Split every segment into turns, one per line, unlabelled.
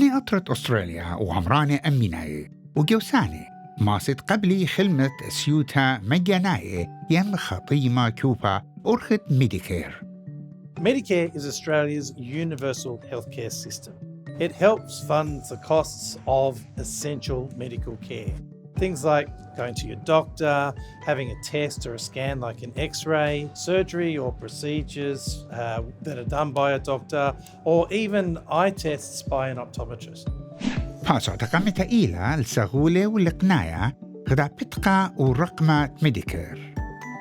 ني أطرت أستراليا وعمرانة أميناي وجوساني ماسد قبلي خلمة سيوتا مجاناي يم خطيمة كوبا أرخت ميديكير.
Medicare is Australia's universal healthcare system. It helps fund the costs of essential medical care. Things like going to your doctor, having a test or a scan like an X-ray, surgery or procedures that are done by a doctor, or even eye tests by an optometrist.
باسو تقامت إيلا السغولة والقناية غدا بتقى ورقمة ميديكير.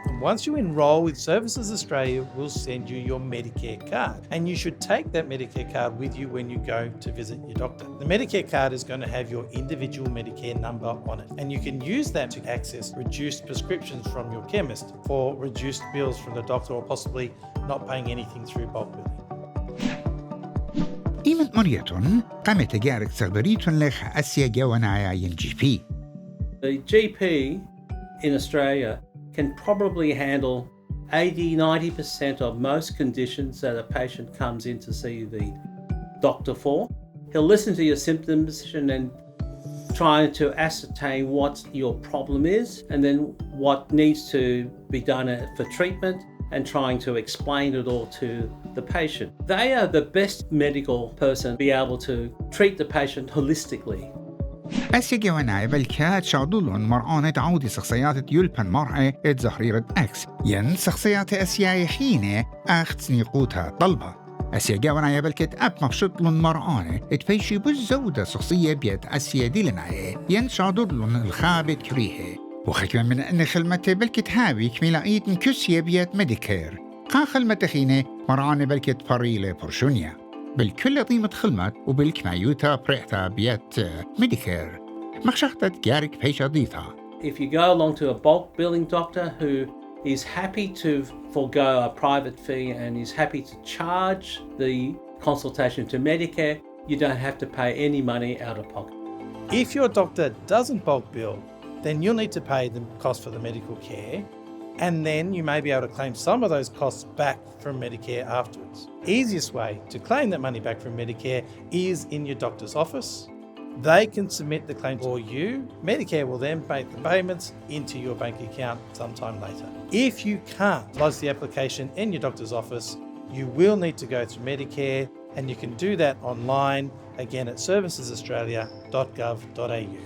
And once you enrol with Services Australia, we'll send you your Medicare card. And you should take that Medicare card with you when you go to visit your doctor. The Medicare card is going to have your individual Medicare number on it. And you can use that to access reduced prescriptions from your chemist for reduced bills from the doctor or possibly not paying anything through bulk billing.
إيمن مريتون قامت جارك سغبريتون لخ أسيا جوانايا GP.
The GP in Australia can probably handle 80-90% of most conditions that a patient comes in to see the doctor for. He'll listen to your symptoms and then try to ascertain what your problem is and then what needs to be done for treatment and trying to explain it all to the patient. They are the best medical person to be able to treat the patient holistically.
أسيا جواناي بالكات شعدولون مرعونة عودي شخصيات يلبن مرعي زهريرة أكس ين شخصيات أسيا يحينة أخت سنيقوتها طلبة. أسيا جواناي بالكات أب مبشطلون مرعونة اتفيشي بالزودة شخصية بيت أسيا ديلناي ين شعدولون الخابت كريه وخكما من أن خلمته بالكت هابي كميلاقيت مكسية بيت ميديكير قا خلمة خينة مرعونة بالكت فريلة برشونيا بالكل قيمة خلمت وبالكمايوتا بريحتا بيت ميديكير مخشختت جارك بيشا ضيفها.
If you go along to a bulk billing doctor who is happy to forego a private fee and is happy to charge the consultation to Medicare, you don't have to pay any money out of pocket.
If your doctor doesn't bulk bill, then you'll need to pay the cost for the medical care, and then you may be able to claim some of those costs back from Medicare afterwards. Easiest way to claim that money back from Medicare is in your doctor's office. They can submit the claim for you. Medicare will then make the payments into your bank account sometime later. If you can't lodge the application in your doctor's office, you will need to go through Medicare, and you can do that online, again at servicesaustralia.gov.au.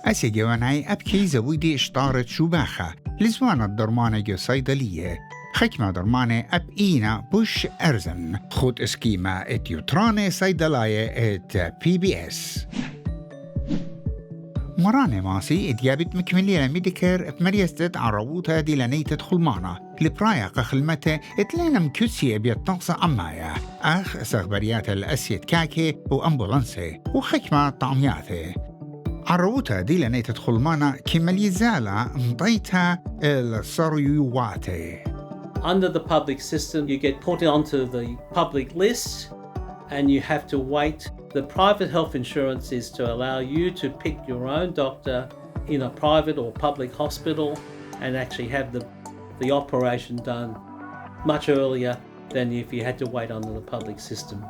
أسيا جواناي أبكي زودي إشطارة شباخة لزوانة درمانة جو صيدلية خكمة درمانة أب إينا بوش أرزن خود اسكيما ات يوترانة صيدلاية ات PBS. مرانة ماسي اتجابت مكملية ميديكير بمريستة عرووتها دي لني تدخل معنا لبرايا قخلمته اتلينا مكسية بيتنقص عمايا أخ سغبريات الأسيد كاكي وأمبولانسي وخكمة طعمياته عروتها دي لني تدخل معنا كمال يزالة مضيتها الصريواتي.
Under the public system, you get put onto the public list and you have to wait. The private health insurance is to allow you to pick your own doctor in a private or public hospital and actually have the operation done much earlier than if you had to wait under the public system.